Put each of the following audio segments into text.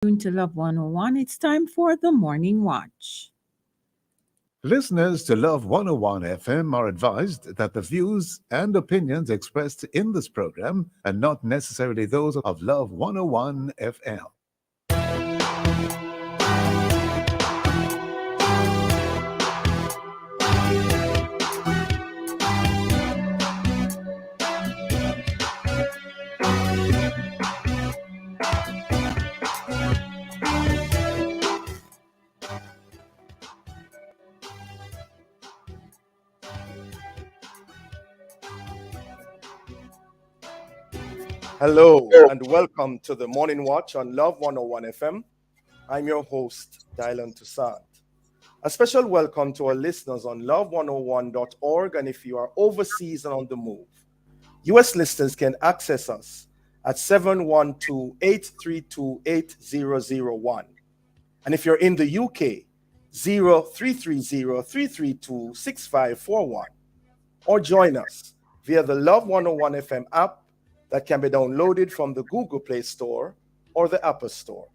Tuned to Love 101. It's time for the Morning Watch. Listeners to Love 101 FM are advised that the views and opinions expressed in this program are not necessarily those of Love 101 FM. Hello and welcome to the Morning Watch on Love 101 FM. I'm your host, Toussaint. A special welcome to our listeners on love101.org, and if you are overseas and on the move, US listeners can access us at 712-832-8001. And if you're in the UK, 0330-332-6541. Or join us via the Love 101 FM app that can be downloaded from the Google Play Store or the Apple Store.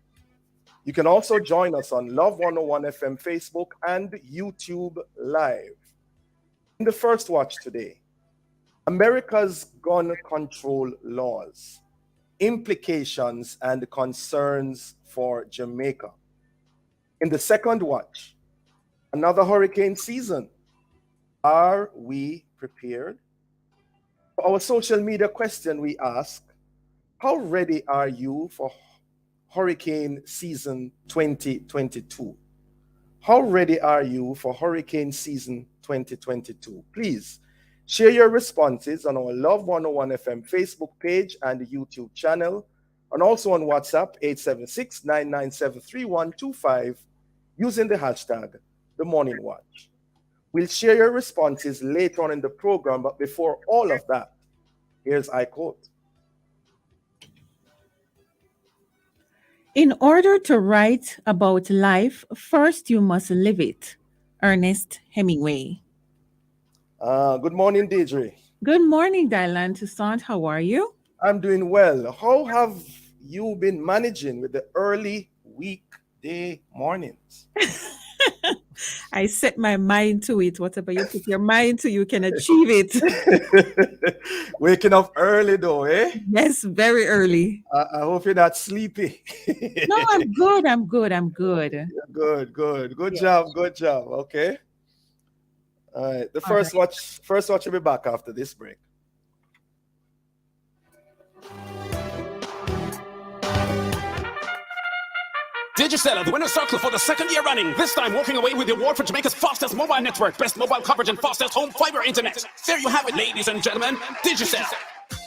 You can also join us on Love 101 FM Facebook and YouTube Live. In the first watch today, America's gun control laws, implications and concerns for Jamaica. In the second watch, another hurricane season. Are we prepared? For our social media question, we ask, how ready are you for hurricane season 2022? How ready are you for hurricane season 2022? Please share your responses on our Love 101 FM Facebook page and YouTube channel, and also on WhatsApp 876-997-3125 using the hashtag The Morning Watch. We'll share your responses later on in the program, but before all of that, here's I quote. In order to write about life, first you must live it. Ernest Hemingway. Good morning, Deidre. Good morning, Dylan Toussaint. How are you? I'm doing well. How have you been managing with the early weekday mornings? I set my mind to it. Whatever you put your mind to, you can achieve it. Waking up early though, eh? Yes, very early. I hope you're not sleepy. No, I'm good. I'm good. Good Yeah. job. Okay. All right. The All first right. watch will be back after this break. Digicel are the winner's circle for the second year running. This time walking away with the award for Jamaica's fastest mobile network, best mobile coverage and fastest home fiber internet. There you have it, ladies and gentlemen. Digicel.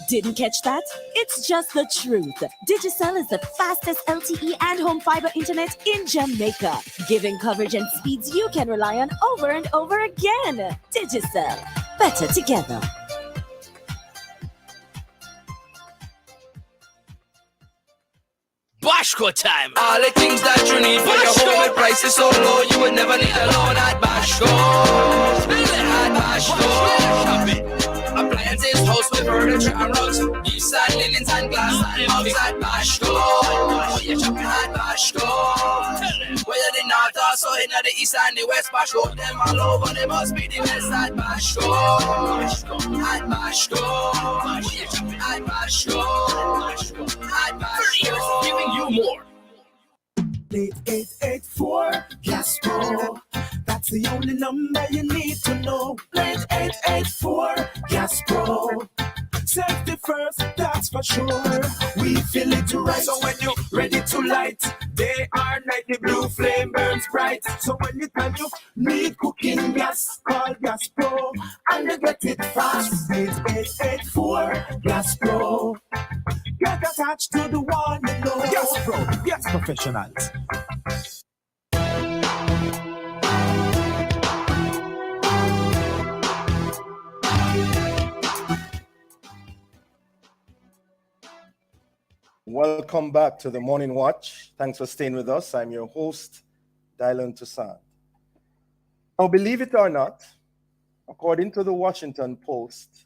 Didn't catch that? It's just the truth. Digicel is the fastest LTE and home fiber internet in Jamaica, giving coverage and speeds you can rely on over and over again. Digicel, better together. Bashko time. All the things that you need for your home with prices so low, you would never need a loan at Bashko. At Bashko. Appliances, house with furniture and rugs, beefs and linens and glass and mugs at Bashko. You're shopping at Bashko. Whether the north or so in the east and the west, Bashko. Them all over, they must be the best at Bashko. At Bashko. You're shopping at Bashko. At Bashko. Giving you more. 8884 Gas Pro. That's the only number you need to know. 8884 Gas Pro. Safety first, that's for sure. We feel it right. So when you're ready to light, day or night, the blue flame burns bright. So anytime you need cooking gas, call Gas Pro and you get it fast. 8884 Gas Pro. Get attached to the one you know. Gas Pro, gas professionals. Welcome back to the Morning Watch. Thanks for staying with us. I'm your host, Dylan Toussaint. Now, believe it or not, according to the Washington Post,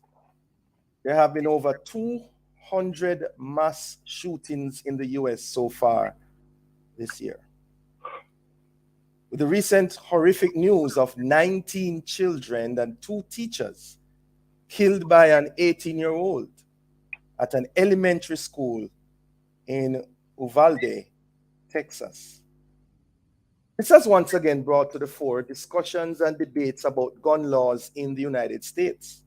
there have been over 200 mass shootings in the U.S. so far this year. With the recent horrific news of 19 children and 2 teachers killed by an 18-year-old at an elementary school in Uvalde, Texas. This has once again brought to the fore discussions and debates about gun laws in the United States.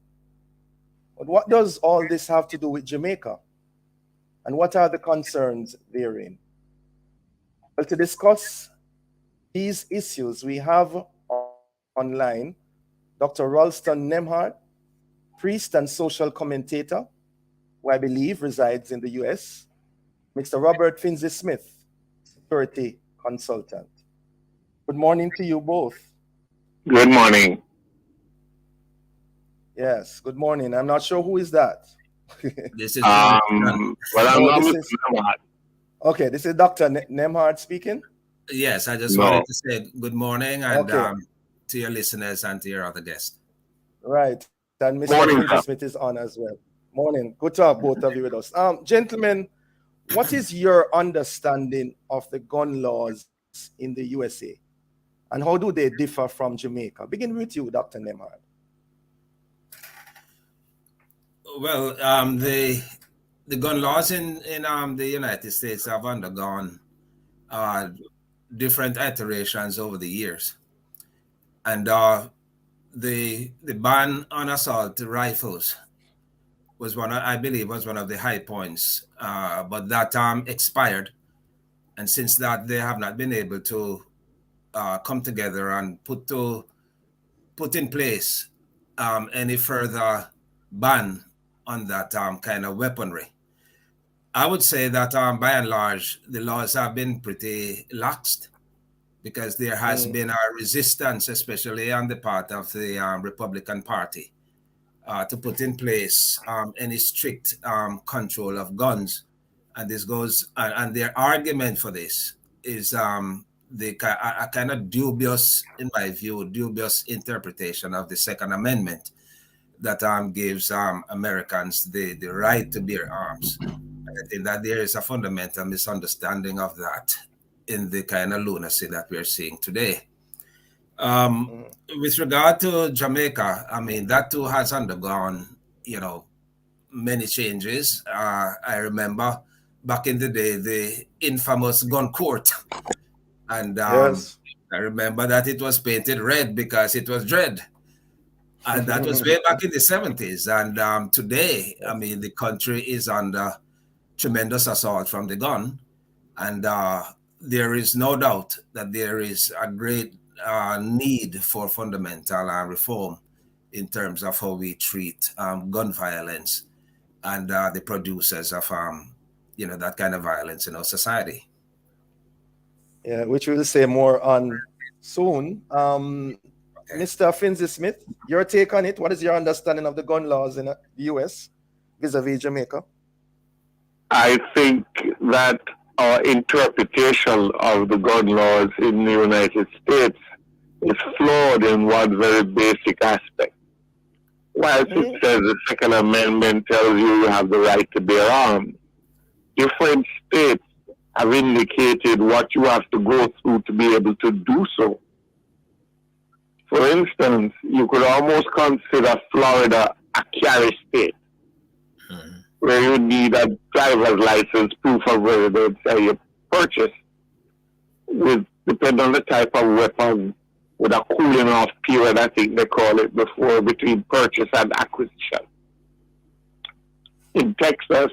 But what does all this have to do with Jamaica? And what are the concerns therein? Well, to discuss these issues, we have online Dr. Ralston Nemhard, priest and social commentator, who I believe resides in the US, Mr. Robert Finzi Smith, security consultant. Good morning to you both. Good morning. Yes, good morning. I'm not sure who is that. This is Well, I'm not Mr. Nemhard. Okay, this is Dr. Nemhard speaking. Yes, I just wanted to say good morning and to your listeners and to your other guests. Right, and Mr. Finzi Smith is on as well. Morning. Good to have both of you with us. Gentlemen, what is your understanding of the gun laws in the USA? And how do they differ from Jamaica? Begin with you, Dr. Nemhard. Well, the gun laws in the United States have undergone different iterations over the years. And the ban on assault rifles was I believe was one of the high points, but that expired. And since that, they have not been able to come together and put in place any further ban on that kind of weaponry. I would say that by and large, the laws have been pretty laxed because there has been a resistance, especially on the part of the Republican Party, to put in place any strict control of guns. And this goes, and their argument for this is a kind of dubious, in my view, dubious interpretation of the Second Amendment that gives Americans the right to bear arms. I think that there is a fundamental misunderstanding of that in the kind of lunacy that we're seeing today. With regard to Jamaica, I mean, that too has undergone, many changes. I remember back in the day, the infamous gun court. And yes. I remember that it was painted red because it was dread. And that was way back in the 70s. And today, I mean, the country is under tremendous assault from the gun. And there is no doubt that there is a great need for fundamental reform in terms of how we treat gun violence and the producers of, that kind of violence in our society. Yeah, which we'll say more on soon. Mr. Finzi Smith, your take on it. What is your understanding of the gun laws in the U.S. vis-a-vis Jamaica? I think that our interpretation of the gun laws in the United States is flawed in one very basic aspect. Whilst it says the Second Amendment tells you have the right to bear arms, different states have indicated what you have to go through to be able to do so. For instance, you could almost consider Florida a carry state, where you need a driver's license, proof of residence that you purchase, with, depending on the type of weapon, with a cooling off period, I think they call it, before between purchase and acquisition. In Texas,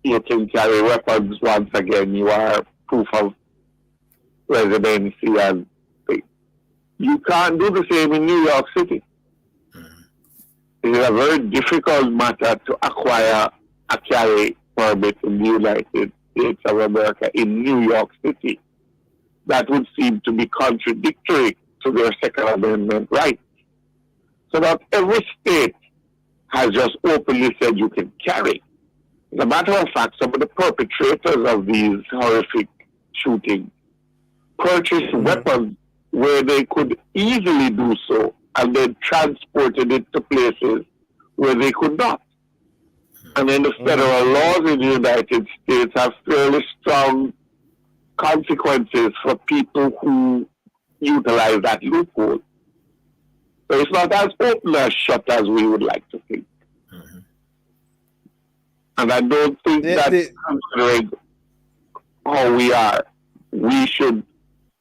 you can carry weapons once again. You are proof of residency, and you can't do the same in New York City. It is a very difficult matter to acquire a carry permit in the United States of America in New York City. That would seem to be contradictory to their Second Amendment rights. So that every state has just openly said you can carry. As a matter of fact, some of the perpetrators of these horrific shootings purchased weapons where they could easily do so, and they transported it to places where they could not. And then the federal laws in the United States have fairly strong consequences for people who utilize that loophole. So it's not as open as shut as we would like to think. Mhm. And I don't think that considering how we are, we should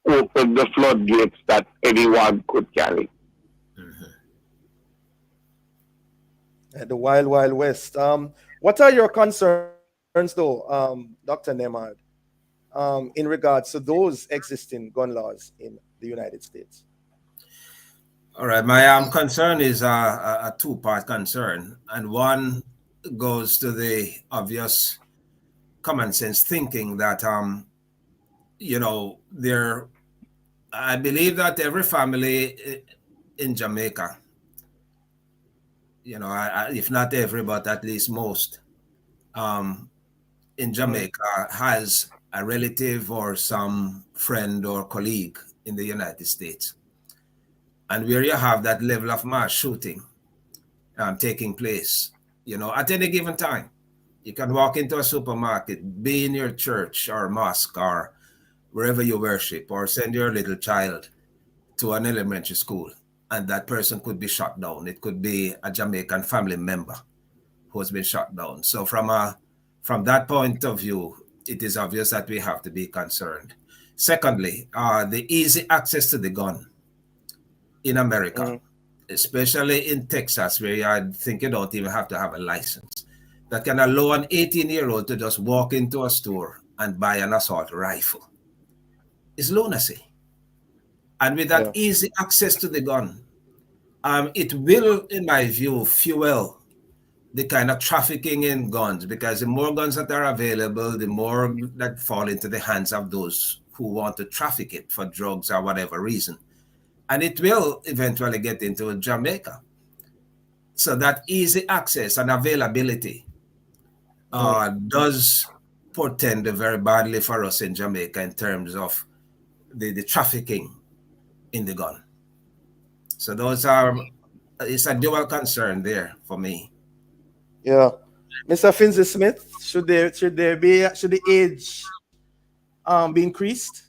open the floodgates that anyone could carry. The wild, wild west. What are your concerns, though, Dr. Nemad, in regards to those existing gun laws in the United States? All right, my concern is a two-part concern, and one goes to the obvious common sense thinking that I believe that every family in Jamaica, if not every, but at least most, in Jamaica has a relative or some friend or colleague in the United States. And where you have that level of mass shooting taking place, at any given time, you can walk into a supermarket, be in your church or mosque or wherever you worship, or send your little child to an elementary school, and that person could be shot down. It could be a Jamaican family member who has been shot down. So from that point of view, it is obvious that we have to be concerned. Secondly, the easy access to the gun in America, especially in Texas, where I think you don't even have to have a license, that can allow an 18-year-old to just walk into a store and buy an assault rifle. It's lunacy. And with that easy access to the gun, it will, in my view, fuel the kind of trafficking in guns, because the more guns that are available, the more that fall into the hands of those who want to traffic it for drugs or whatever reason. And it will eventually get into Jamaica. So that easy access and availability does portend very badly for us in Jamaica in terms of the trafficking in the gun. So it's a dual concern there for me. Yeah. Mr. Finzi Smith, should the age be increased?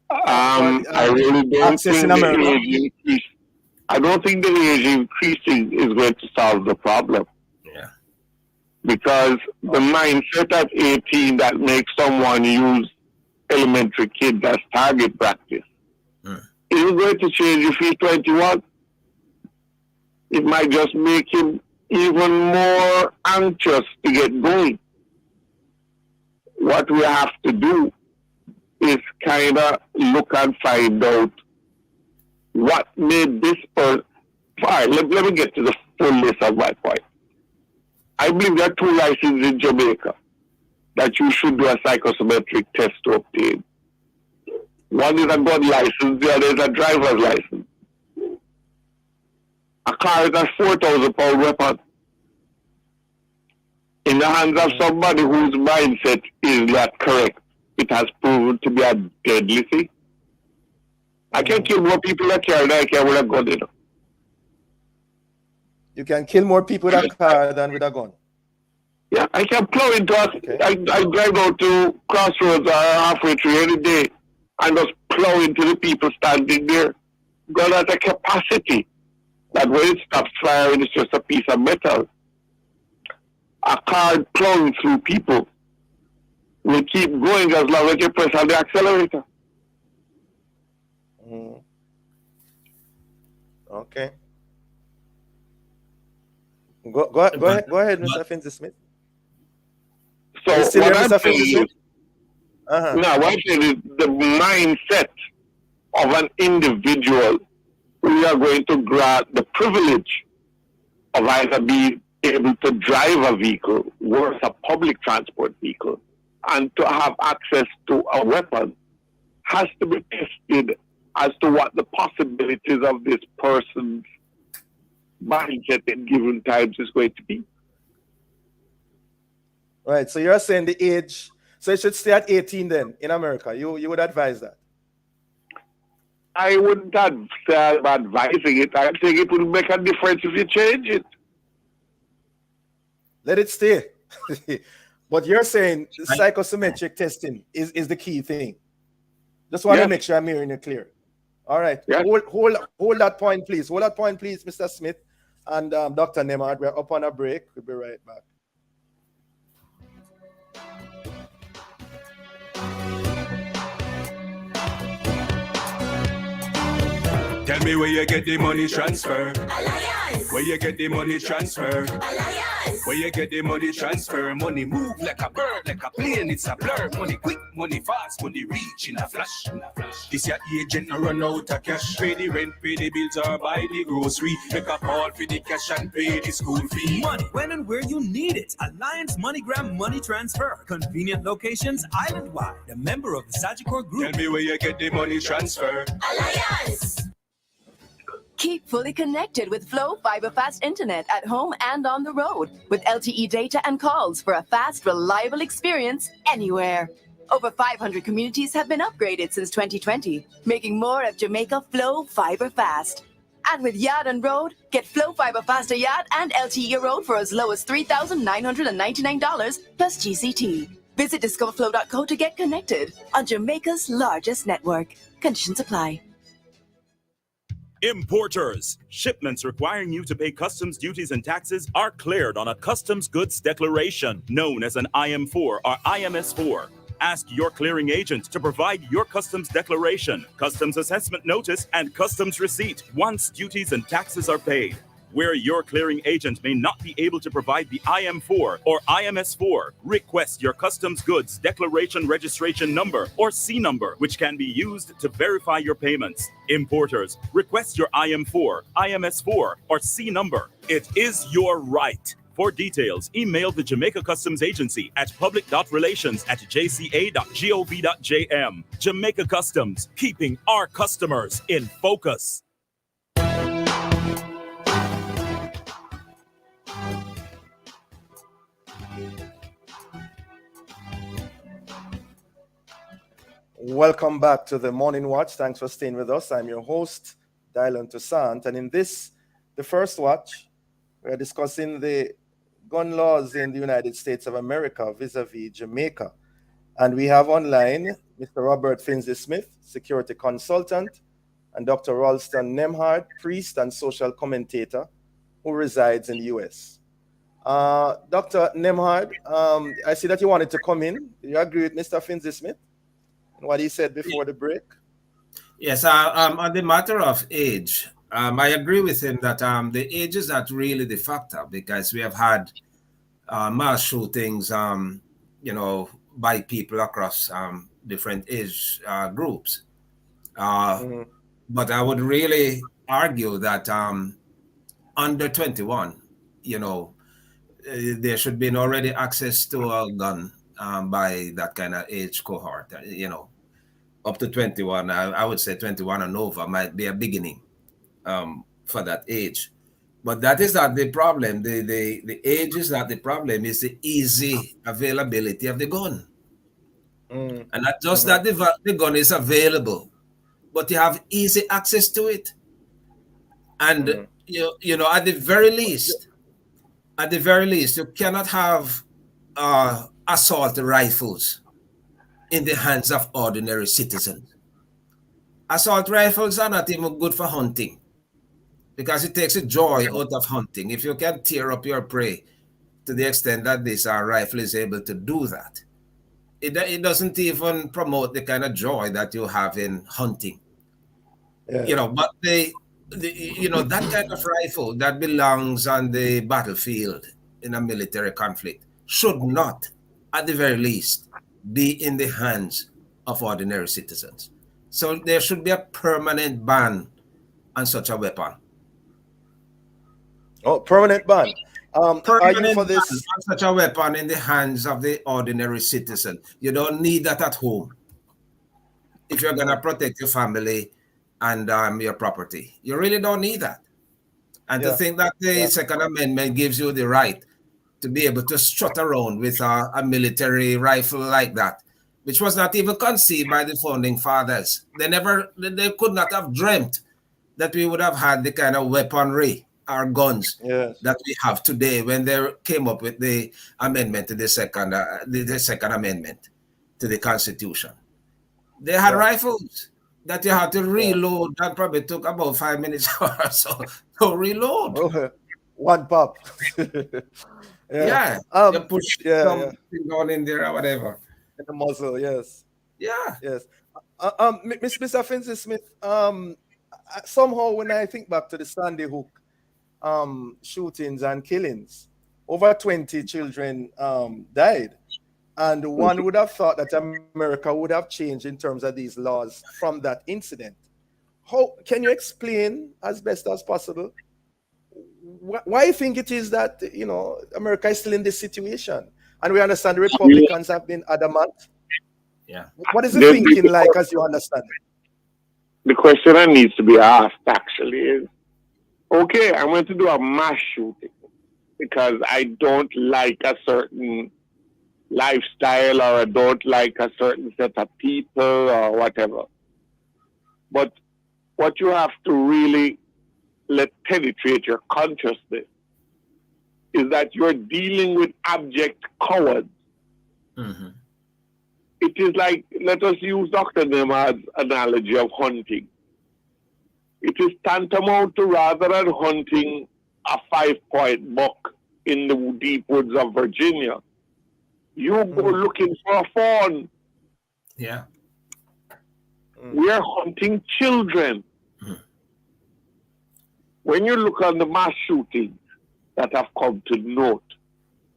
I really don't access think in the America? age increase. I don't think the age increasing is going to solve the problem. Yeah. Because the mindset at 18 that makes someone use elementary kids as target practice isn't going to change if he's 21. It might just make him even more anxious to get going. What we have to do is kind of look and find out what made this person. All right, let me get to the fullness of my point. I believe there are two licenses in Jamaica that you should do a psychometric test to obtain. One is a gun license, the other is a driver's license. A car is a 4,000-pound weapon in the hands of somebody whose mindset is not correct. It has proven to be a deadly thing. I can kill more people that carry than I can with a gun. You can kill more people with a car than with a gun. Yeah, I can plow into us. Okay. I drive out to Crossroads or halfway through any day and just plow into the people standing there. Gun has a capacity that when it stops firing, it's just a piece of metal. A car plowing through people will keep going as long as you press on the accelerator. Okay. Go ahead, Mr. Finzi Smith. So what I'm saying is, now what I'm saying is the mindset of an individual who are going to grant the privilege of either being able to drive a vehicle, worse a public transport vehicle, and to have access to a weapon has to be tested as to what the possibilities of this person's mindset in given times is going to be. Right. So you're saying the age, so it should stay at 18 then in America. You would advise that? I wouldn't say I'm advising it. I think it would make a difference if you change it. Let it stay. But you're saying Right. psychometric testing is the key thing. Just want to Yes. make sure I'm hearing you clear. All right. Yes. Hold that point, please. Hold that point, please, Mr. Smith and Dr. Nemard. We're up on a break. We'll be right back. Tell me where you get the money transfer. Alliance. Where you get the money transfer. Alliance. Where you get the money transfer. Money move like a bird, like a plane, it's a blur. Money quick, money fast, money reach in a flash. This your agent no run out of cash. Pay the rent, pay the bills or buy the grocery. Make a call for the cash and pay the school fee. Money when and where you need it. Alliance MoneyGram Money Transfer. Convenient locations island-wide. A member of the Sagicor Group. Tell me where you get the money transfer. Alliance. Keep fully connected with Flow Fiber Fast Internet at home and on the road with LTE data and calls for a fast, reliable experience anywhere. Over 500 communities have been upgraded since 2020, making more of Jamaica Flow Fiber Fast. And with Yard and Road, get Flow Fiber Faster Yard and LTE Road for as low as $3,999 plus GCT. Visit discoverflow.co to get connected on Jamaica's largest network. Conditions apply. Importers. Shipments requiring you to pay customs duties and taxes are cleared on a customs goods declaration known as an IM4 or IMS4. Ask your clearing agent to provide your customs declaration, customs assessment notice, and customs receipt once duties and taxes are paid. Where your clearing agent may not be able to provide the IM4 or IMS4, request your customs goods declaration registration number or C number, which can be used to verify your payments. Importers, request your IM4, IMS4, or C number. It is your right. For details, email the Jamaica Customs Agency at public.relations@jca.gov.jm. Jamaica Customs, keeping our customers in focus. Welcome back to the Morning Watch. Thanks for staying with us. I'm your host, Dylan Toussaint. And in this, the first watch, we're discussing the gun laws in the United States of America vis-a-vis Jamaica. And we have online Mr. Robert Finley Smith, security consultant, and Dr. Ralston Nemhard, priest and social commentator who resides in the U.S. Dr. Nemhard, I see that you wanted to come in. Do you agree with Mr. Finley Smith? What he said before the break? Yes, on the matter of age, I agree with him that the age is not really the factor because we have had mass shootings, by people across different age groups. But I would really argue that under 21, there should be already access to a gun by that kind of age cohort, up to 21. I would say 21 and over might be a beginning for that age. But that is not the problem. The age is not the problem. It's the easy availability of the gun. And not just that the gun is available, but you have easy access to it. And, at the very least, you cannot have assault rifles in the hands of ordinary citizens. Assault rifles are not even good for hunting because it takes a joy out of hunting. If you can tear up your prey to the extent that this rifle is able to do that, it doesn't even promote the kind of joy that you have in hunting. But that kind of rifle that belongs on the battlefield in a military conflict should not, at the very least, be in the hands of ordinary citizens. So there should be a permanent ban on such a weapon. Oh, permanent ban. Are you for this? Ban on such a weapon in the hands of the ordinary citizen. You don't need that at home. If you're going to protect your family and your property, you really don't need that. And to think that the Second Amendment gives you the right to be able to strut around with a military rifle like that, which was not even conceived by the founding fathers. They could not have dreamt that we would have had the kind of weaponry our guns Yes. that we have today when they came up with the amendment to the second amendment to the Constitution. They had Yeah. rifles that you had to Yeah. reload. That probably took about 5 minutes or so to reload. Oh, one pop. Yeah. Yeah, you push Yeah, yeah. something down in there or whatever. In the muzzle, yes. Yeah. Yes. Mr. Finsey Smith, somehow when I think back to the Sandy Hook shootings and killings, over 20 children died. And one would have thought that America would have changed in terms of these laws from that incident. How can you explain as best as possible why you think it is that America is still in this situation? And we understand the Republicans have been adamant. Yeah. What is the thinking like as you understand it? The question that needs to be asked actually is, okay, I'm going to do a mass shooting because I don't like a certain lifestyle or I don't like a certain set of people or whatever. But what you have to really let penetrate your consciousness is that you're dealing with abject cowards. Mm-hmm. It is like, let us use Dr. Nehmad's analogy of hunting. It is tantamount to, rather than hunting a 5-point buck in the deep woods of Virginia, you go looking for a fawn. Yeah. We are hunting children. When you look on the mass shootings that have come to note,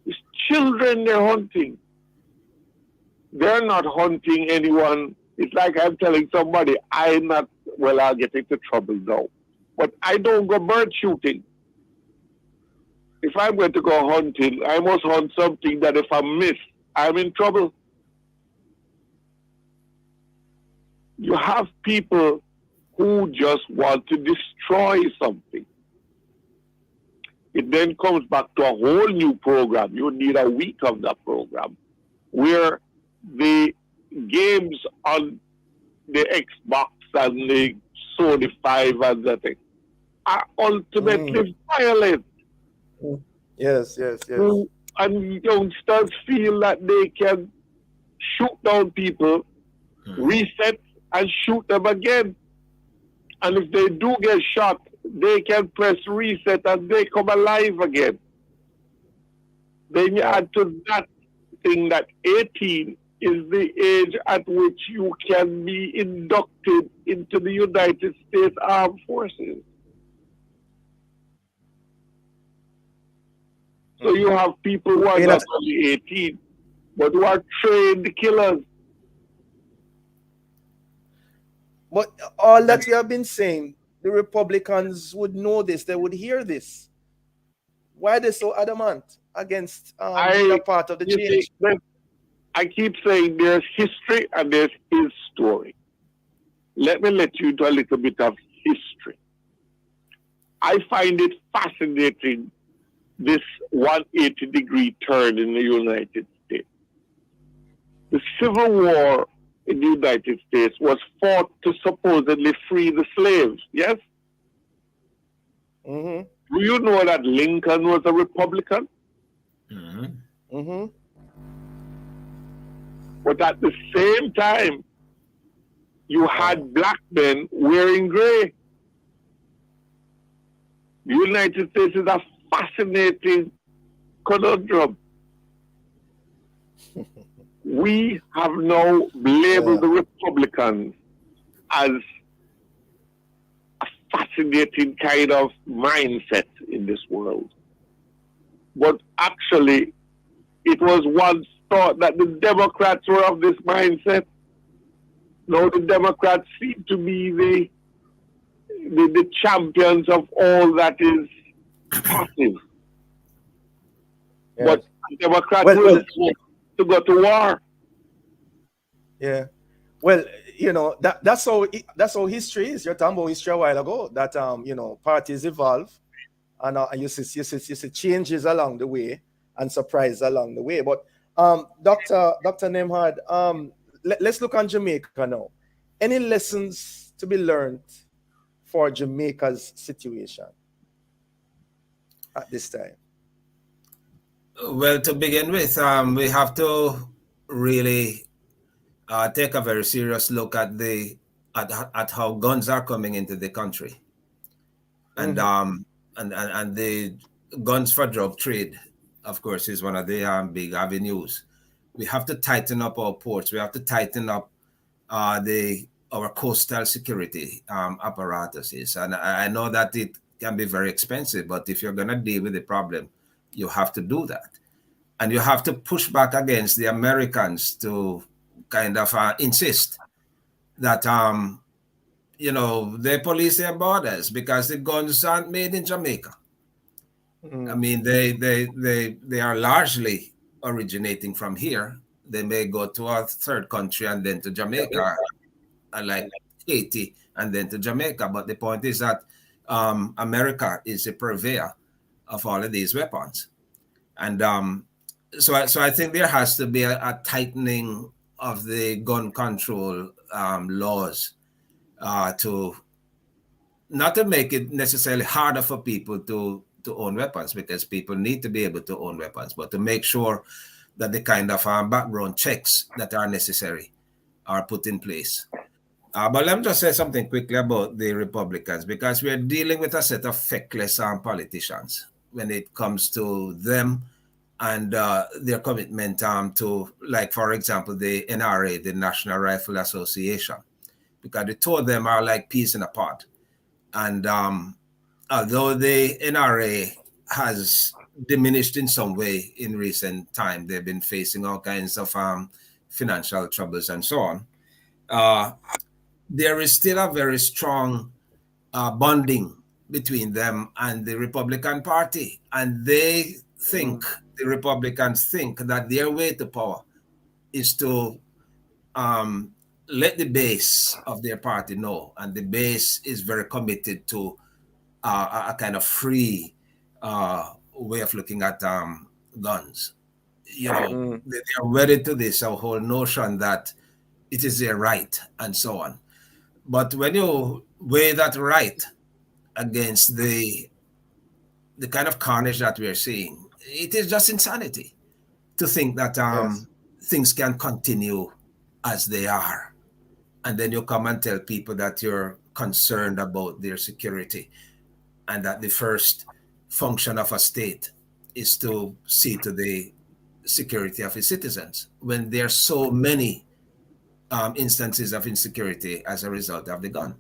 it's children they're hunting. They're not hunting anyone. It's like I'm telling somebody, I'll get into trouble now, but I don't go bird shooting. If I'm going to go hunting, I must hunt something that if I miss, I'm in trouble. You have people who just want to destroy something. It then comes back to a whole new program. You need a week of that program where the games on the Xbox and the Sony 5 and that thing are ultimately violent. Yes. And youngsters feel that they can shoot down people, reset, and shoot them again. And if they do get shot, they can press reset and they come alive again. Then you add to that thing that 18 is the age at which you can be inducted into the United States Armed Forces. So you have people who are not only 18, but who are trained killers. But all that you have been saying, the Republicans would know this, they would hear this. Why are they so adamant against being a part of the change? I keep saying there's history and there's his story. Let me let you into a little bit of history. I find it fascinating, this 180-degree turn in the United States. The Civil War in the United States was fought to supposedly free the slaves, yes? Mm-hmm. Do you know that Lincoln was a Republican? Mm-hmm. Mm-hmm. But at the same time, you had black men wearing gray. The United States is a fascinating conundrum. We have now labeled the Republicans as a fascinating kind of mindset in this world. But actually, it was once thought that the Democrats were of this mindset. Now the Democrats seem to be the champions of all that is positive. Yes. But Democrats will to go to war. Yeah. Well, that's how history is. You're talking about history a while ago. That parties evolve, and you see changes along the way and surprises along the way. But Dr. Nemhard, let's look on Jamaica now. Any lessons to be learned for Jamaica's situation? at this time? Well, to begin with, we have to really take a very serious look at at how guns are coming into the country, and and the guns for drug trade, of course, is one of the big avenues. We have to tighten up our ports. We have to tighten up our coastal security apparatuses, and I know that it can be very expensive, but if you're going to deal with the problem, you have to do that. And you have to push back against the Americans to kind of insist that, they police their borders because the guns aren't made in Jamaica. I mean, they are largely originating from here. They may go to a third country and then to Jamaica, like Haiti, and then to Jamaica. But the point is that America is a purveyor of all of these weapons. And so I think there has to be a tightening of the gun control laws to not to make it necessarily harder for people to own weapons, because people need to be able to own weapons, but to make sure that the kind of background checks that are necessary are put in place. But let me just say something quickly about the Republicans, because we are dealing with a set of feckless politicians when it comes to them and their commitment to, like, for example, the NRA, the National Rifle Association, because the two of them are like peas in a pod. And although the NRA has diminished in some way in recent time, they've been facing all kinds of financial troubles and so on. There is still a very strong bonding between them and the Republican Party. And they think, the Republicans think that their way to power is to let the base of their party know. And the base is very committed to a kind of free way of looking at guns. They are wedded to this whole notion that it is their right and so on. But when you weigh that right against the kind of carnage that we are seeing, it is just insanity to think that things can continue as they are. And then you come and tell people that you're concerned about their security and that the first function of a state is to see to the security of its citizens, when there are so many instances of insecurity as a result of the gun.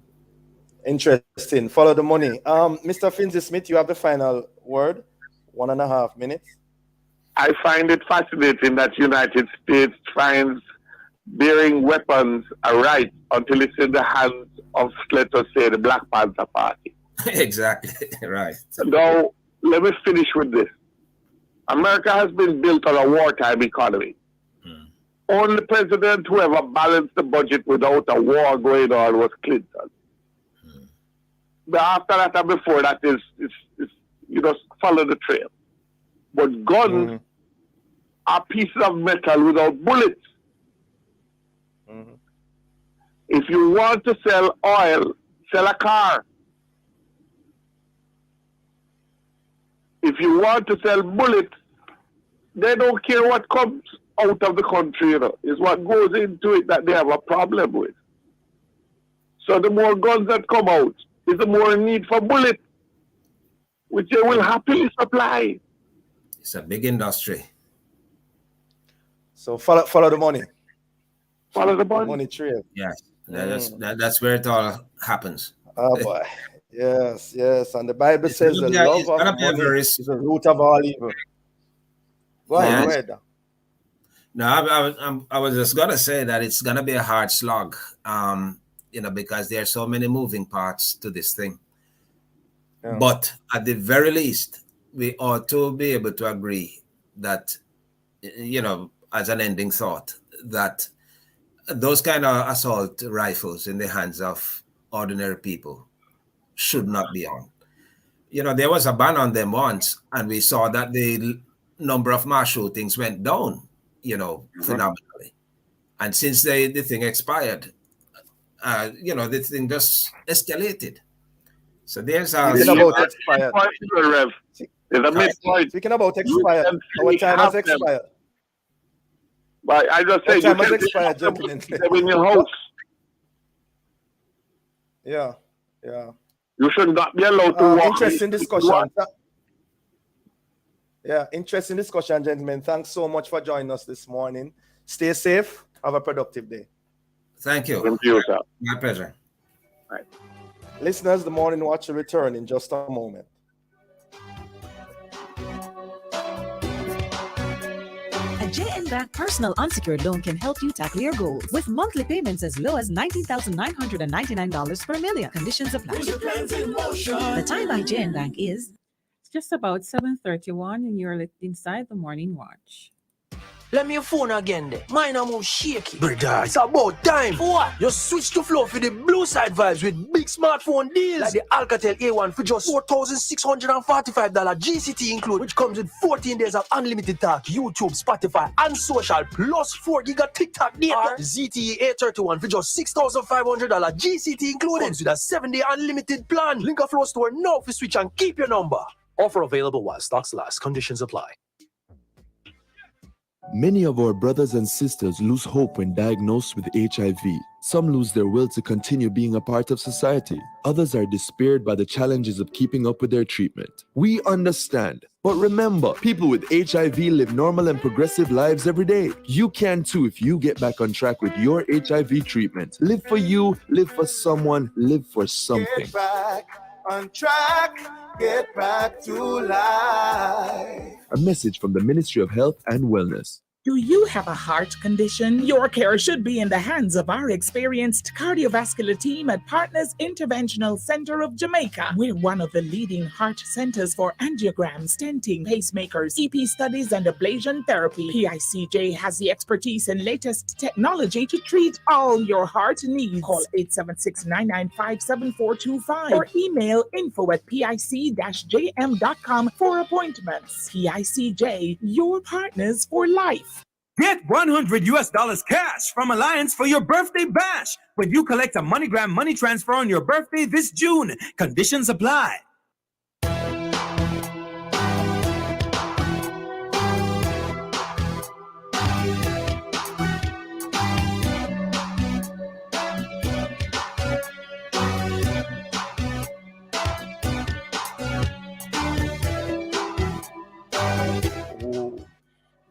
Interesting. Follow the money. Mr. Finzi Smith, you have the final word. 1.5 minutes. I find it fascinating that United States finds bearing weapons a right until it's in the hands of, let us say, the Black Panther Party. Exactly, right. Now, let me finish with this. America has been built on a wartime economy. Only president who ever balanced the budget without a war going on was Clinton. But after that and before that is you just follow the trail. But guns are pieces of metal without bullets. If you want to sell oil, sell a car. If you want to sell bullets, they don't care what comes out of the country, It's what goes into it that they have a problem with. So the more guns that come out, is the more need for bullets, which they will happily supply. It's a big industry. So follow the money. Follow the money. Money trail. Yes, that's where it all happens. Oh boy. Yes. And the Bible says the love of money is the root of all evil. Go ahead. No, I was just gonna say that it's gonna be a hard slog, because there are so many moving parts to this thing. Yeah. But at the very least, we ought to be able to agree that, as an ending thought, that those kind of assault rifles in the hands of ordinary people should not be on. There was a ban on them once, and we saw that the number of mass shootings went down, phenomenally. And since the thing expired, the thing just escalated. So there's about expired. It's a midpoint. Speaking about expired, our time has expired. But I just said Our you time has can expired, gentlemen. them in your house. Yeah. You should not be allowed to walk. Interesting discussion. Yeah, interesting discussion, gentlemen. Thanks so much for joining us this morning. Stay safe. Have a productive day. Thank you. Thank you, sir. My pleasure. Right. Listeners, the Morning Watch will return in just a moment. A JN Bank personal unsecured loan can help you tackle your goals with monthly payments as low as $19,999 per million. Conditions apply. The time by JN Bank is It's just about 7:31 and you're inside the Morning Watch. Let me your phone again there. Mine are more shaky. Brother, it's about time. For what? You switch to Flow for the blue side vibes with big smartphone deals. Like the Alcatel A1 for just $4,645 GCT include, which comes with 14 days of unlimited talk, YouTube, Spotify, and social, plus 4 gig of TikTok data. Or ZTE A31 for just $6,500 GCT included. Comes with a 7-day unlimited plan. Link a Flow store now for switch and keep your number. Offer available while stocks last. Conditions apply. Many of our brothers and sisters lose hope when diagnosed with HIV. Some lose their will to continue being a part of society. Others are despaired by the challenges of keeping up with their treatment. We understand. But remember, people with HIV live normal and progressive lives every day. You can too if you get back on track with your HIV treatment. Live for you, live for someone, live for something. Get back on track, get back to life. A message from the Ministry of Health and Wellness. Do you have a heart condition? Your care should be in the hands of our experienced cardiovascular team at Partners Interventional Center of Jamaica. We're one of the leading heart centers for angiogram, stenting, pacemakers, EP studies, and ablation therapy. PICJ has the expertise and latest technology to treat all your heart needs. Call 876-995-7425 or email info@pic-jm.com for appointments. PICJ, your partners for life. Get $100 cash from Alliance for your birthday bash when you collect a MoneyGram money transfer on your birthday this June. Conditions apply.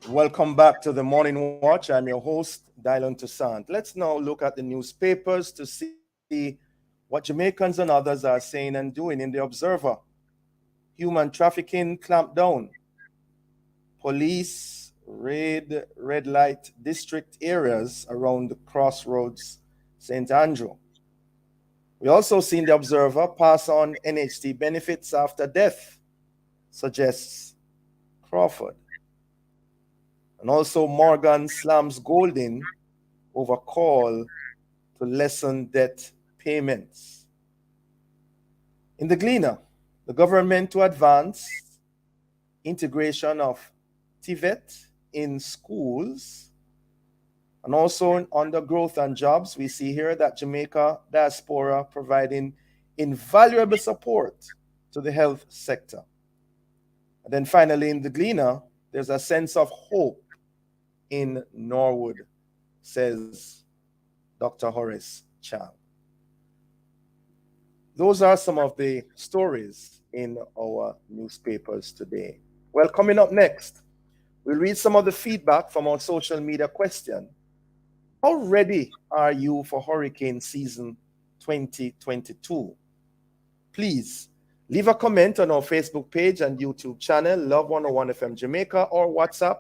Welcome back to the Morning Watch. I'm your host, Dylan Toussaint. Let's now look at the newspapers to see what Jamaicans and others are saying and doing in the Observer. Human trafficking clamped down. Police raid red light district areas around the Crossroads, St. Andrew. We also seen the Observer pass on NHT benefits after death, suggests Crawford. And also Morgan slams Golding over call to lessen debt payments. In the Gleaner, the government to advance integration of TVET in schools. And also on the growth and jobs, we see here that Jamaica diaspora providing invaluable support to the health sector. And then finally in the Gleaner, there's a sense of hope in Norwood, says Dr. Horace Chang. Those are some of the stories in our newspapers today. Well, coming up next, we'll read some of the feedback from our social media question. How ready are you for hurricane season 2022? Please leave a comment on our Facebook page and YouTube channel, Love 101 FM Jamaica, or WhatsApp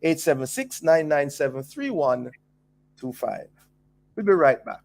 876-997-3125. We'll be right back.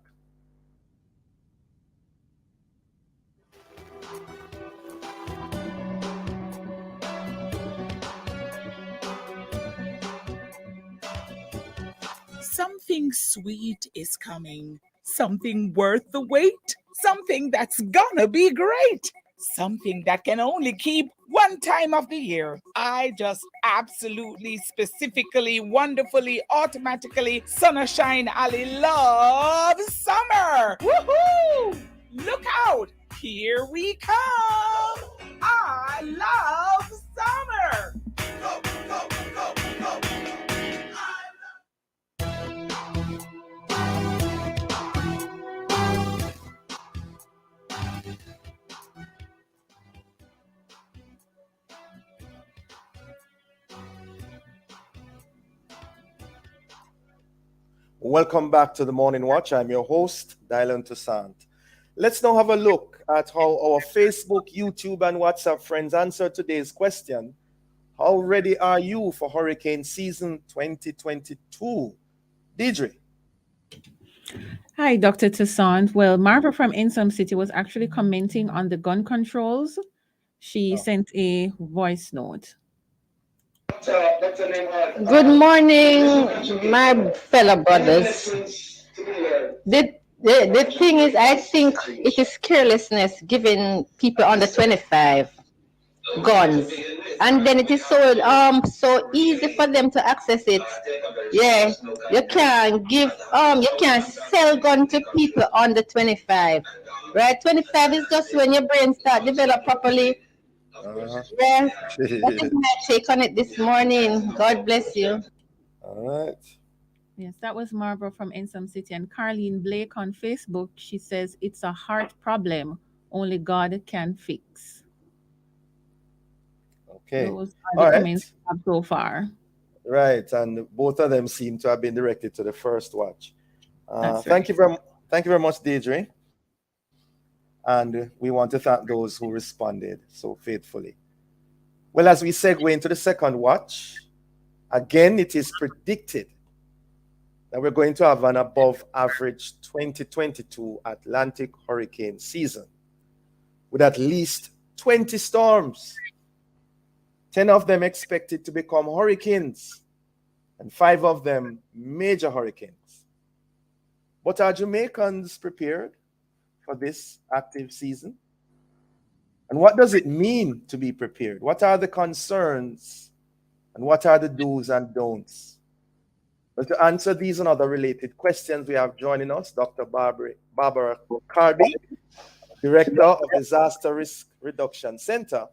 Something sweet is coming. Something worth the wait. Something that's gonna be great. Something that can only keep one time of the year. I just absolutely, specifically, wonderfully, automatically, Sunshine Ali love summer. Woohoo! Look out! Here we come! I love Welcome back to the Morning Watch. I'm your host, Dylan Toussaint. Let's now have a look at how our Facebook, YouTube, and WhatsApp friends answer today's question. How ready are you for hurricane season 2022? Deidre. Hi, Dr. Toussaint. Well, Marva from Insom City was actually commenting on the gun controls. She sent a voice note. Good morning, my fellow brothers. The thing is, I think it is carelessness giving people under 25 guns, and then it is so easy for them to access it. Yeah, you can't sell gun to people under 25. Right? 25 is just when your brain start develop properly. Yeah, that is my take on it this morning. God bless you. All right. Yes, that was Marva from Insom City. And Carlene Blake on Facebook, she says it's a heart problem only God can fix. Okay. Those are the comments we have so far. Right, and both of them seem to have been directed to the first watch. That's thank you very much, Deidre. And we want to thank those who responded so faithfully. Well, as we segue into the second watch, again, it is predicted that we're going to have an above average 2022 Atlantic hurricane season with at least 20 storms, 10 of them expected to become hurricanes, and 5 of them major hurricanes. But are Jamaicans prepared for this active season? And what does it mean to be prepared? What are the concerns and what are the do's and don'ts? Well, to answer these and other related questions, we have joining us Dr. Barbara Carby, Director of Disaster Risk Reduction Center,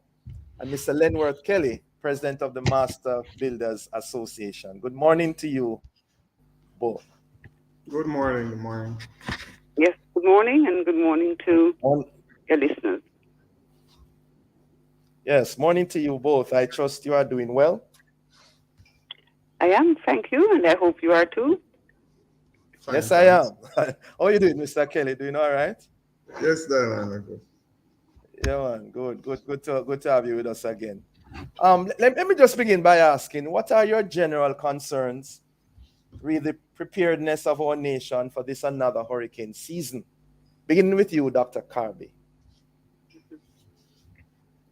and Mr. Lenworth Kelly, President of the Master Builders Association. Good morning to you both. Good morning. Good morning. Yes, good morning, and good morning to your listeners. Yes, morning to you both. I trust you are doing well. I am, thank you, and I hope you are too. Fine, yes, I am. How are you doing, Mr. Kelly? Doing all right? Yes, Dylan. Yeah, man. Good to have you with us again. Let me just begin by asking, what are your general concerns with the preparedness of our nation for this another hurricane season? Beginning with you, Dr. Carby.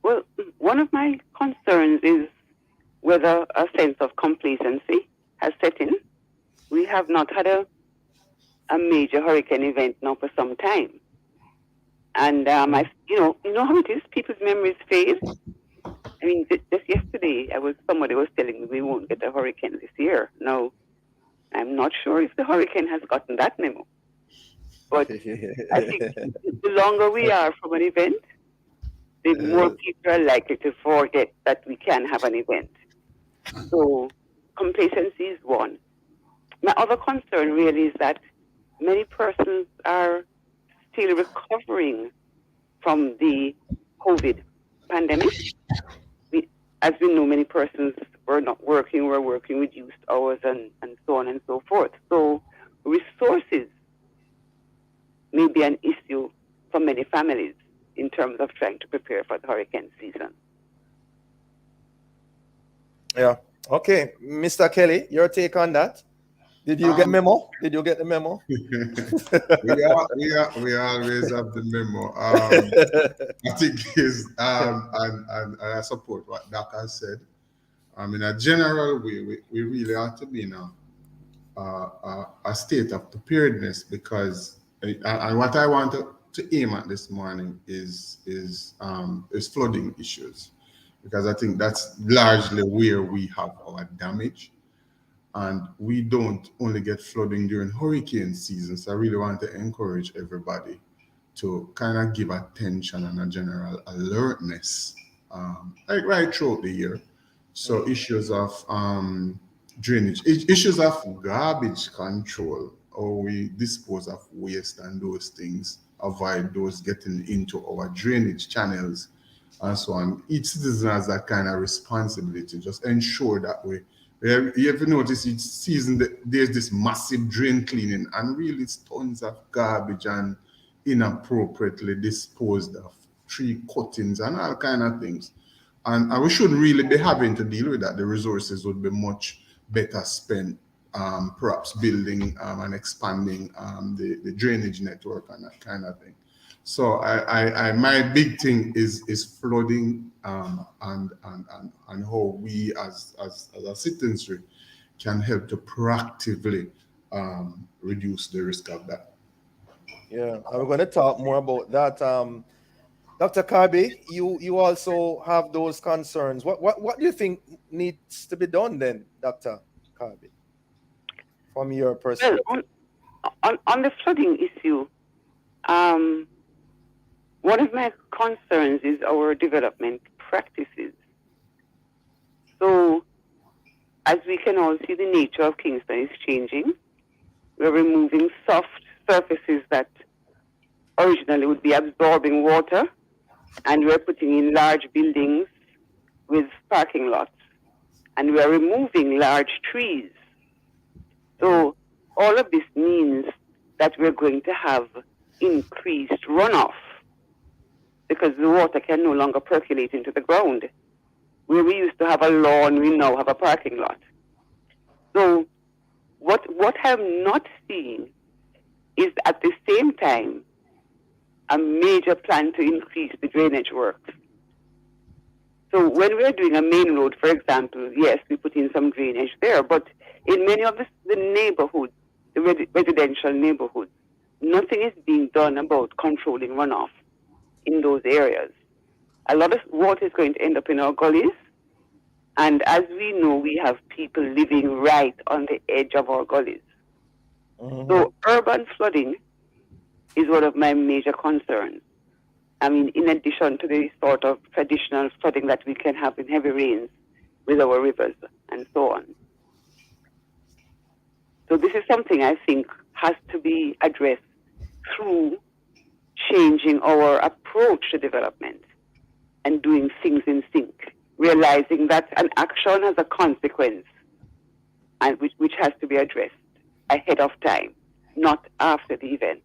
Well, one of my concerns is whether a sense of complacency has set in. We have not had a major hurricane event now for some time. And you know how it is, people's memories fade. I mean, just yesterday, somebody was telling me we won't get a hurricane this year. No, I'm not sure if the hurricane has gotten that memo. But I think the longer we are from an event, the more people are likely to forget that we can have an event. So complacency is one. My other concern really is that many persons are still recovering from the COVID pandemic. As we know, many persons were not working, were working reduced hours and so on and so forth. So resources may be an issue for many families in terms of trying to prepare for the hurricane season. Yeah. Okay. Mr. Kelly, your take on that? Did you get memo? Did you get the memo? we always have the memo. I think is and I support what Doc has said. In a general way, we really have to be in a state of preparedness because and what I want to aim at this morning is flooding issues, because I think that's largely where we have our damage. And we don't only get flooding during hurricane season. So I really want to encourage everybody to kind of give attention and a general alertness like right throughout the year. So issues of drainage, issues of garbage control, or we dispose of waste and those things, avoid those getting into our drainage channels and so on. Each citizen has that kind of responsibility. Just ensure that we You ever notice each season that there's this massive drain cleaning and really it's tons of garbage and inappropriately disposed of tree cuttings and all kind of things. And we shouldn't really be having to deal with that. The resources would be much better spent perhaps building and expanding the drainage network and that kind of thing. So I my big thing is flooding and how we as a citizenry can help to proactively reduce the risk of that. Yeah, and we're going to talk more about that. Dr. Kirby, you also have those concerns. What do you think needs to be done then, Dr. Kirby, from your perspective? Well, on the flooding issue, one of my concerns is our development practices. So, as we can all see, the nature of Kingston is changing. We're removing soft surfaces that originally would be absorbing water, and we're putting in large buildings with parking lots, and we're removing large trees. So all of this means that we're going to have increased runoff because the water can no longer percolate into the ground. Where we used to have a lawn, we now have a parking lot. So what I'm not seeing is at the same time a major plan to increase the drainage works. So when we're doing a main road, for example, yes, we put in some drainage there, but in many of the neighborhoods, the residential neighborhoods, nothing is being done about controlling runoff in those areas. A lot of water is going to end up in our gullies, and as we know, we have people living right on the edge of our gullies. So urban flooding is one of my major concerns. I mean, in addition to the sort of traditional flooding that we can have in heavy rains with our rivers and so on. So this is something I think has to be addressed through changing our approach to development and doing things in sync, realizing that an action has a consequence and which has to be addressed ahead of time, not after the event.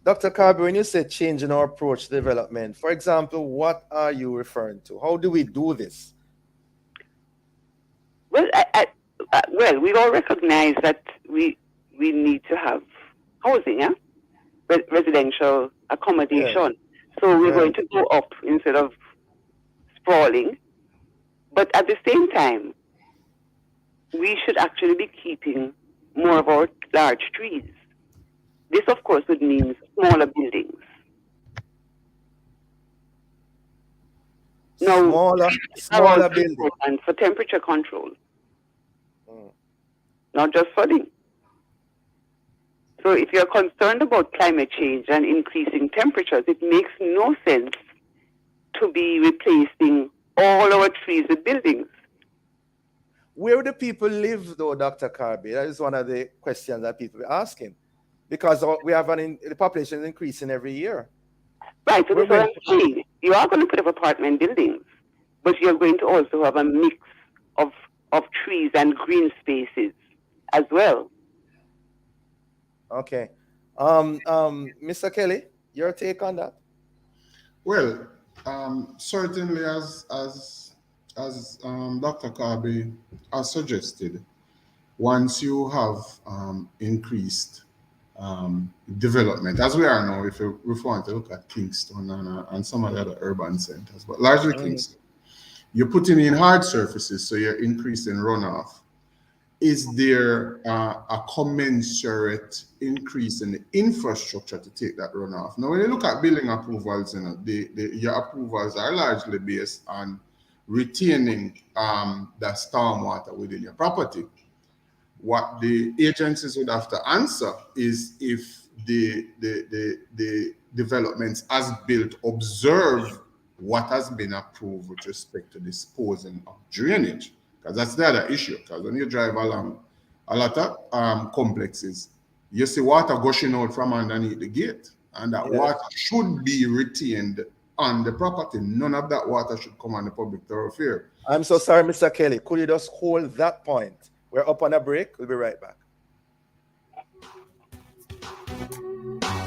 Dr. Kirby, when you say changing our approach to development, for example, what are you referring to? How do we do this? Well, well, we all recognize that we need to have housing, residential accommodation. So we're going to go up instead of sprawling. But at the same time, we should actually be keeping more of our large trees. This, of course, would mean smaller buildings. Now, smaller buildings. And for temperature control, not just flooding. So if you're concerned about climate change and increasing temperatures, it makes no sense to be replacing all our trees with buildings. Where do people live, though, Dr. Kirby? That is one of the questions that people are asking. Because we have the population is increasing every year. Right, so that's what I'm saying. You are going to put up apartment buildings, but you're going to also have a mix of trees and green spaces as well. Okay. Mr. Kelly, your take on that? Well, certainly as Dr. Kirby has suggested, once you have increased development, as we are now, if we want to look at Kingston and some of the other urban centers, but largely Kingston, you're putting in hard surfaces, so you're increasing runoff. Is there a commensurate increase in the infrastructure to take that runoff? Now, when you look at building approvals, your approvals are largely based on retaining the stormwater within your property. What the agencies would have to answer is if the developments as built observe what has been approved with respect to disposing of drainage. Because that's the other issue. Because when you drive along a lot of complexes, you see water gushing out from underneath the gate. And that water should be retained on the property. None of that water should come on the public thoroughfare. I'm so sorry, Mr. Kelly. Could you just hold that point? We're up on a break. We'll be right back.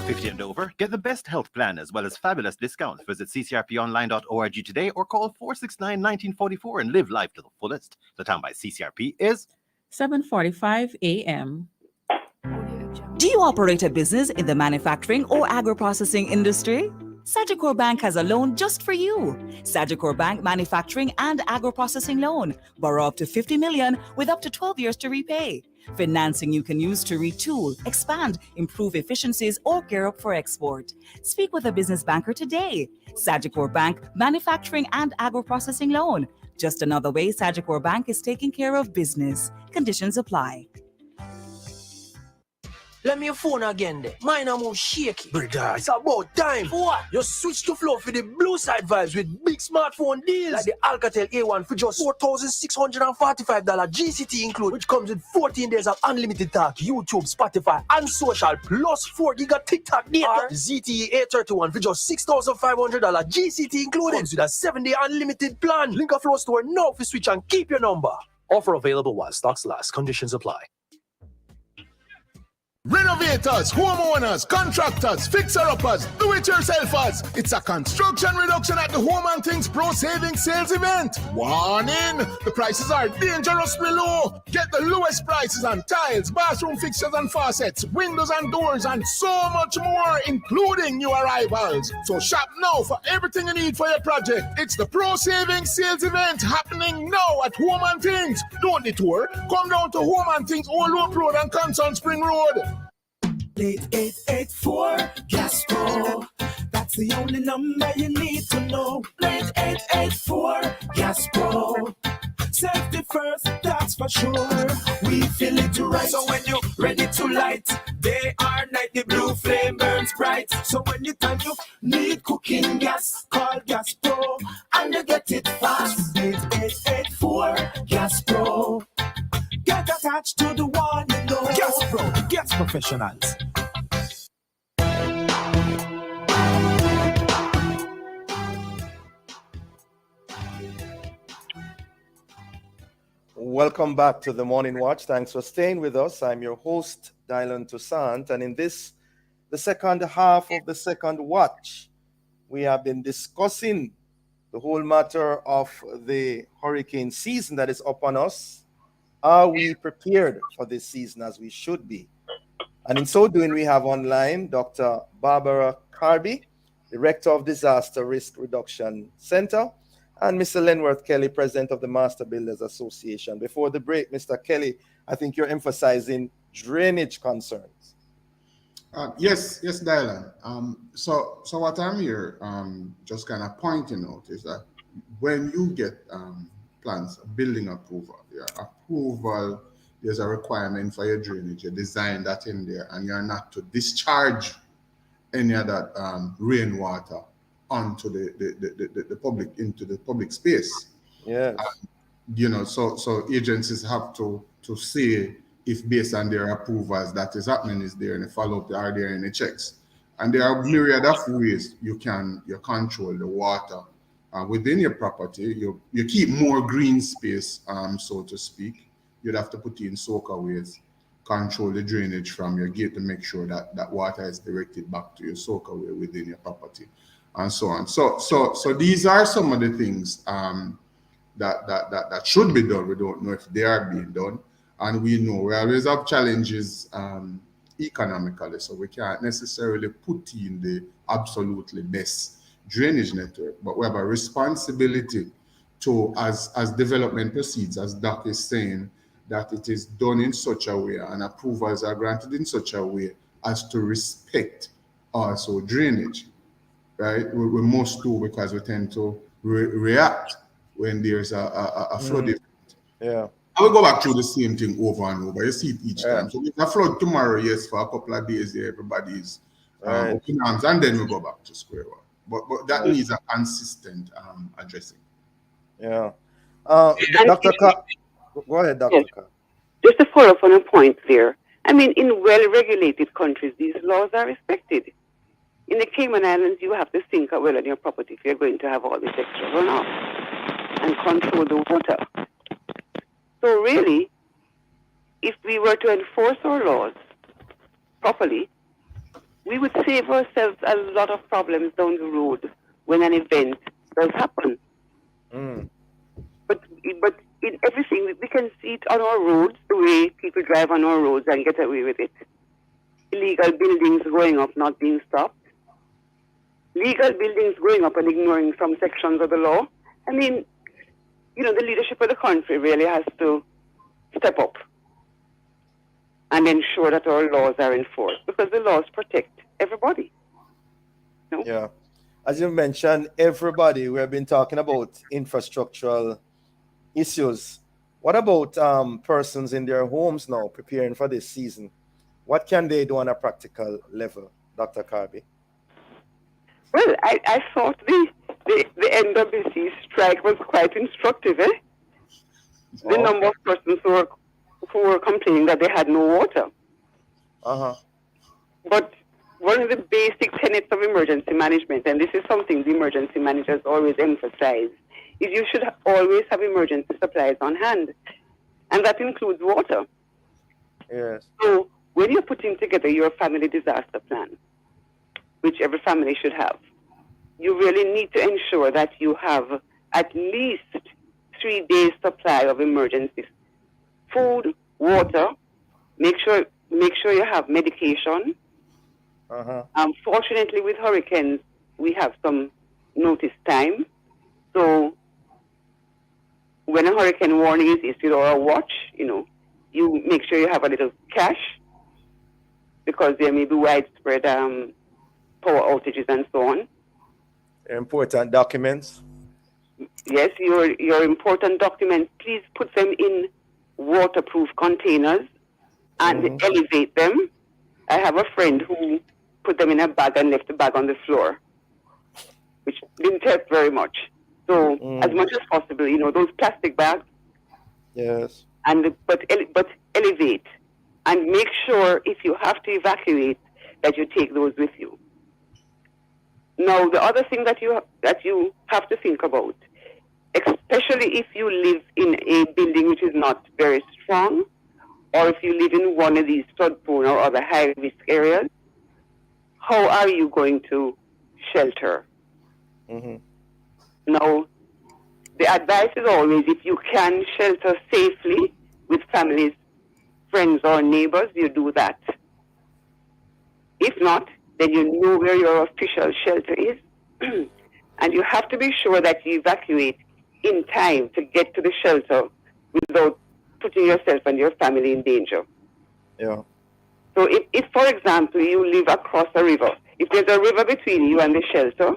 50 and over, get the best health plan as well as fabulous discounts. Visit ccrponline.org today or call 469-1944 and live life to the fullest. The time by CCRP is 7:45 a.m. Do you operate a business in the manufacturing or agro-processing industry? Sagicor Bank has a loan just for you. Sagicor Bank Manufacturing and Agro-Processing Loan. Borrow up to $50 million with up to 12 years to repay. Financing you can use to retool, expand, improve efficiencies, or gear up for export. Speak with a business banker today. Sagicor Bank Manufacturing and Agro-Processing Loan. Just another way Sagicor Bank is taking care of business. Conditions apply. Let me your phone again there. Mine are more shaky. Brother, it's about time. For what? You switch to Flow for the blue side vibes with big smartphone deals. Like the Alcatel A1 for just $4,645 GCT include, which comes with 14 days of unlimited talk, YouTube, Spotify, and social, plus 4 GB of TikTok data. Or ZTE A31 for just $6,500 GCT included. Comes with a 7-day unlimited plan. Link a Flow store now for switch and keep your number. Offer available while stocks last. Conditions apply. Renovators, homeowners, contractors, fixer-uppers, do-it-yourselfers. It's a construction reduction at the Home and Things Pro Savings Sales event. Warning! The prices are dangerously low. Get the lowest prices on tiles, bathroom fixtures and faucets, windows and doors, and so much more, including new arrivals. So shop now for everything you need for your project. It's the Pro Savings Sales event happening now at Home and Things. Don't detour. Come down to Home and Things, Old Loop Road and Constant Spring Road. 8884 Gas Pro. That's the only number you need to know. 8884 Gas Pro. Safety first, that's for sure. We feel it right. So when you're ready to light, day or night, the blue flame burns bright. So when you time you need cooking gas, call Gas Pro and you get it fast. 8884 Gas Pro. Get attached to the one you know. Gas Pro, gas professionals. Welcome back to the Morning Watch. Thanks for staying with us. I'm your host, Dylan Toussaint, and in this, the second half of the second watch, we have been discussing the whole matter of the hurricane season that is upon us. Are we prepared for this season as we should be? And in so doing, we have online Dr. Barbara Carby, Director of Disaster Risk Reduction Center, and Mr. Lenworth Kelly, President of the Master Builders Association. Before the break, Mr. Kelly, I think you're emphasizing drainage concerns. Yes, Dylan. So what I'm here just kind of pointing out is that when you get plans, building approval, there's a requirement for your drainage. You design that in there, and you're not to discharge any of that rainwater onto the public, into the public space. Yes. So agencies have to say if based on their approvals that is happening, is there any follow-up, are there any checks? And there are myriad of ways you control the water within your property. You keep more green space, so to speak. You'd have to put in soakaways, control the drainage from your gate to make sure that that water is directed back to your soakaway within your property, and so on. So these are some of the things that should be done. We don't know if they are being done, and we know we always have challenges economically, so we can't necessarily put in the absolutely best drainage network, but we have a responsibility to, as development proceeds, as Doc is saying, that it is done in such a way and approvals are granted in such a way as to respect also drainage, right? We must do, because we tend to react when there's a flood event. Yeah. I will go back through the same thing over and over. You see it each time. So there's a flood tomorrow, yes, for a couple of days there, everybody's open arms, and then we go back to square one. But that needs a consistent addressing. Yeah. Dr. Carr, go ahead, Dr. Carr. Just to follow up on a point there, I mean, in well-regulated countries, these laws are respected. In the Cayman Islands, you have to sink a well on your property if you're going to have all this extra runoff and control the water. So really, if we were to enforce our laws properly, we would save ourselves a lot of problems down the road when an event does happen. But in everything, we can see it on our roads, the way people drive on our roads and get away with it. Illegal buildings going up, not being stopped. Legal buildings going up and ignoring some sections of the law. I mean, the leadership of the country really has to step up and ensure that our laws are enforced, because the laws protect everybody. No? Yeah. As you mentioned, everybody, we have been talking about infrastructural issues. What about persons in their homes now preparing for this season? What can they do on a practical level, Dr. Kirby? Well, I thought the NWC strike was quite instructive, eh? The number of persons who were complaining that they had no water. But one of the basic tenets of emergency management, and this is something the emergency managers always emphasize, is you should always have emergency supplies on hand. And that includes water. Yes. So when you're putting together your family disaster plan, which every family should have, you really need to ensure that you have at least 3 days supply of emergencies. Food, water, make sure you have medication. Fortunately, with hurricanes, we have some notice time. So when a hurricane warning is issued or a watch, you make sure you have a little cash, because there may be widespread power outages and so on. Important documents. Yes, your important documents, please put them in waterproof containers and elevate them. I have a friend who put them in a bag and left the bag on the floor, which didn't help very much. So as much as possible, those plastic bags. Yes. But elevate, and make sure if you have to evacuate that you take those with you. Now, the other thing that you have to think about, especially if you live in a building which is not very strong, or if you live in one of these flood-prone or other high-risk areas, how are you going to shelter? Now, the advice is always, if you can shelter safely with families, friends, or neighbors, you do that. If not, then you know where your official shelter is, and you have to be sure that you evacuate in time to get to the shelter without putting yourself and your family in danger. Yeah. So if, for example, you live across a river, if there's a river between you and the shelter,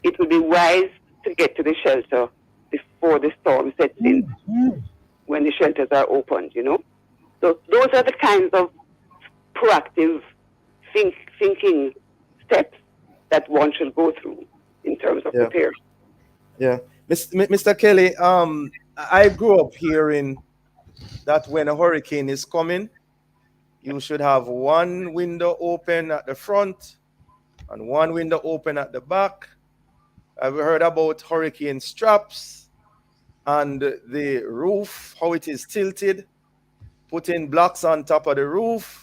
it would be wise to get to the shelter before the storm sets in, when the shelters are opened, So those are the kinds of proactive thinking steps that one should go through in terms of preparing. Yeah. Mr. Kelly, I grew up hearing that when a hurricane is coming, you should have one window open at the front and one window open at the back. I've heard about hurricane straps and the roof, how it is tilted, putting blocks on top of the roof.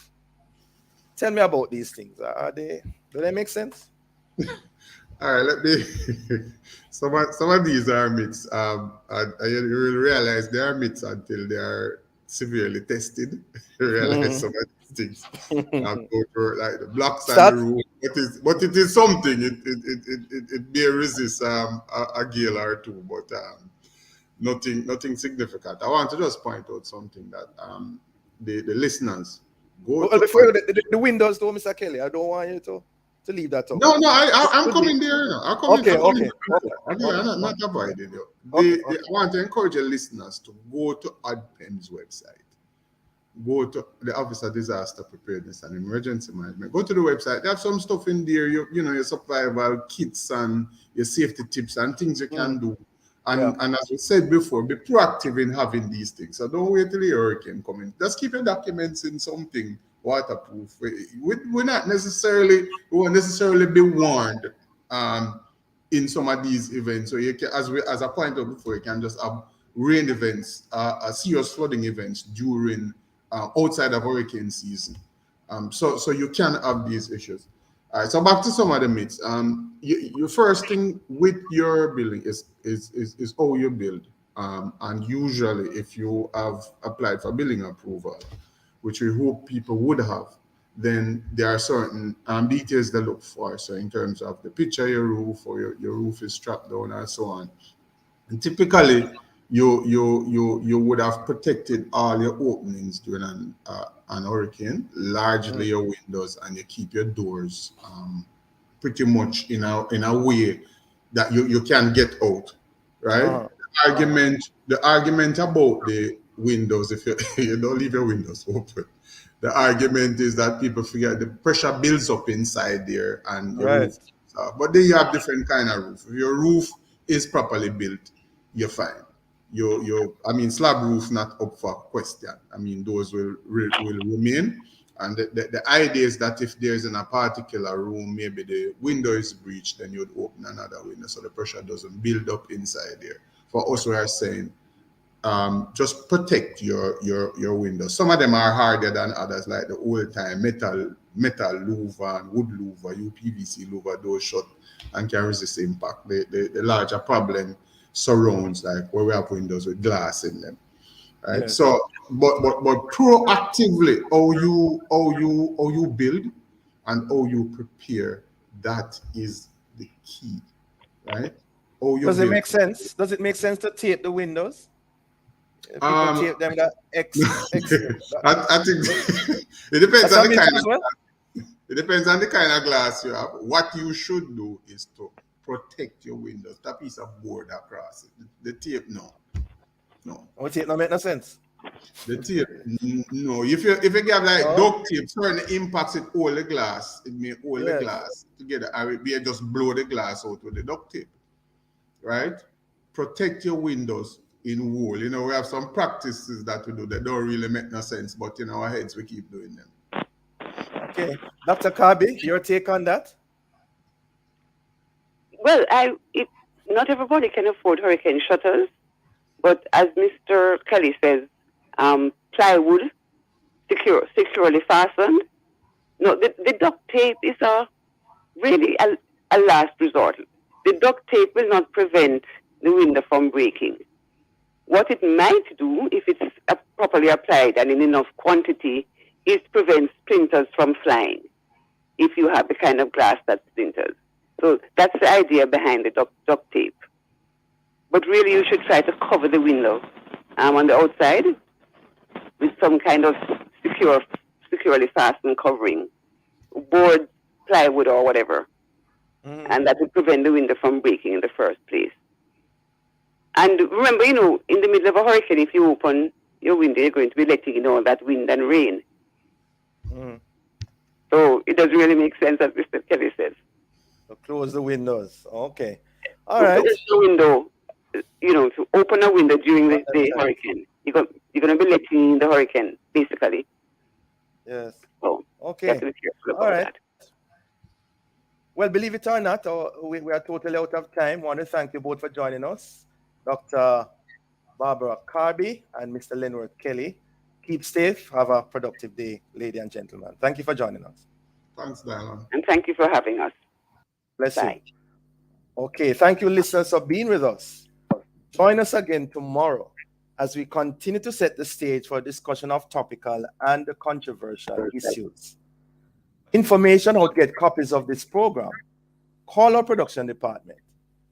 Tell me about these things. Do they make sense? All right, let me. Some of these are myths. And you will realize they are myths until they are severely tested. You realize some of these things. Go through like the blocks on the roof. But it is something. It may resist a gale or two, but nothing significant. I want to just point out something that the listeners go. Well, before the windows, though, Mr. Kelly, I don't want you to leave that out. No, I'm coming there now. I'm coming. Okay. I'm not avoiding you. I want to encourage your listeners to go to ADPEM's website. Go to the Office of Disaster Preparedness and Emergency Management. Go to the website. They have some stuff in there. Your survival kits and your safety tips and things you can do. And as we said before, be proactive in having these things. So don't wait till the hurricane comes in. Just keep your documents in something waterproof. We won't necessarily be warned in some of these events. So you can, as I pointed out before, you can just have rain events, serious flooding events during outside of hurricane season. So you can have these issues. All right. So back to some of the myths. Your first thing with your building is how you build. And usually, if you have applied for building approval, which we hope people would have, then there are certain details they look for. So in terms of the picture of your roof, or your roof is strapped down and so on. And typically, you would have protected all your openings during an hurricane, largely your windows, and you keep your doors pretty much in a way that you can get out, right? The argument about the windows, if you don't leave your windows open, the argument is that people forget the pressure builds up inside there and your roof. But then you have different kind of roof. If your roof is properly built, you're fine. Slab roof not up for question. Those will remain. And the idea is that if there's in a particular room, maybe the window is breached, then you'd open another window so the pressure doesn't build up inside there. For us, we are saying, just protect your windows. Some of them are harder than others, like the old time metal louver and wood louver, UPVC louver, those shut and can resist impact. The larger problem surrounds, like where we have windows with glass in them, right? Yes. So, but proactively, how you build and how you prepare, that is the key, right? Does it make sense? Does it make sense to tape the windows? People tape them that X. I think it depends on the kind of it depends on the kind of glass you have. What you should do is to protect your windows. That piece of board across it. The tape, no. The tape no make no sense. The tape, no. If you have like duct tape, certain impacts it hold the glass. It may hold the glass together. I will be just blow the glass out with the duct tape. Right? Protect your windows in wool. We have some practices that we do that don't really make no sense, but in our heads we keep doing them. Okay. Dr. Kirby, your take on that? Well, not everybody can afford hurricane shutters, but as Mr. Kelly says, plywood, securely fastened. No, the duct tape is really a last resort. The duct tape will not prevent the window from breaking. What it might do, if it's properly applied and in enough quantity, is prevent splinters from flying, if you have the kind of glass that splinters. So that's the idea behind the duct tape. But really, you should try to cover the window on the outside with some kind of securely fastened covering, board, plywood, or whatever. And that will prevent the window from breaking in the first place. And remember, in the middle of a hurricane, if you open your window, you're going to be letting in all that wind and rain. So it doesn't really make sense, as Mr. Kelly says. So close the windows. Okay. All right. Open the window, to open a window during the hurricane. You're going to be letting in the hurricane, basically. Yes. So, okay. You have to be careful about that. Well, believe it or not, we are totally out of time. I want to thank you both for joining us. Dr. Barbara Kirby and Mr. Leonard Kelly. Keep safe. Have a productive day, ladies and gentlemen. Thank you for joining us. Thanks, Diana. And thank you for having us. Bless you. Okay, thank you, listeners, for being with us. Join us again tomorrow as we continue to set the stage for a discussion of topical and controversial issues. Information how to get copies of this program, call our production department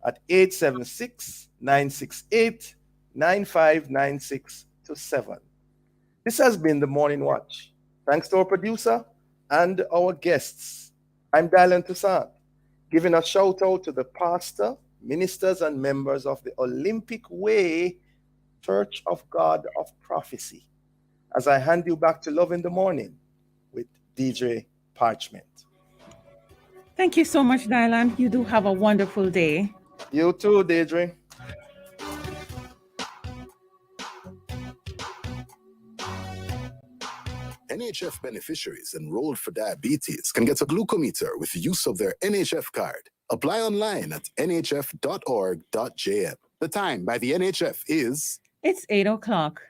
at 876-968-9596-7. This has been the Morning Watch. Thanks to our producer and our guests. I'm Toussaint, giving a shout out to the pastor, ministers, and members of the Olympic Way Church of God of Prophecy, as I hand you back to Love in the Morning with DJ Parchment. Thank you so much, Dylan. You do have a wonderful day. You too, Deidre. Any NHF beneficiaries enrolled for diabetes can get a glucometer with use of their NHF card. Apply online at nhf.org.jm. The time by the NHF is... It's 8 o'clock.